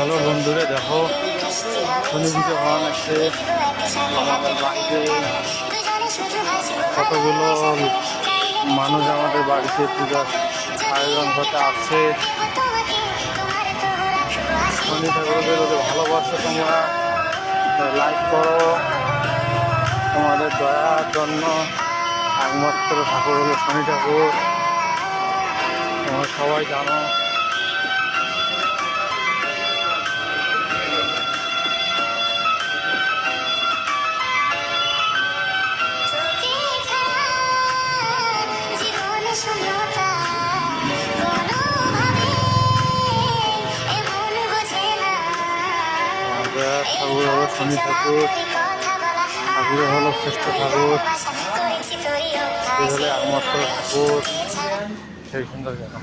Hello বন্ধুরা, দেখো শনি পুজো হওয়া আছে আমাদের বাড়িতে। কতগুলো মানুষ আমাদের বাড়িতে পূজার আয়োজন করতে আসছে। শনি ঠাকুরদের ওদের ভালোবাসো, তোমরা লাইক করো। তোমাদের দয়ার জন্য একমাত্র ঠাকুর হলো শনি ঠাকুর, তোমরা সবাই জানো। ঠাকুর হলো শনি ঠাকুর, ঠাকুর হলো শ্রেষ্ঠ ঠাকুর, হলো একমাত্র ঠাকুর, সেই সুন্দর জায়গা।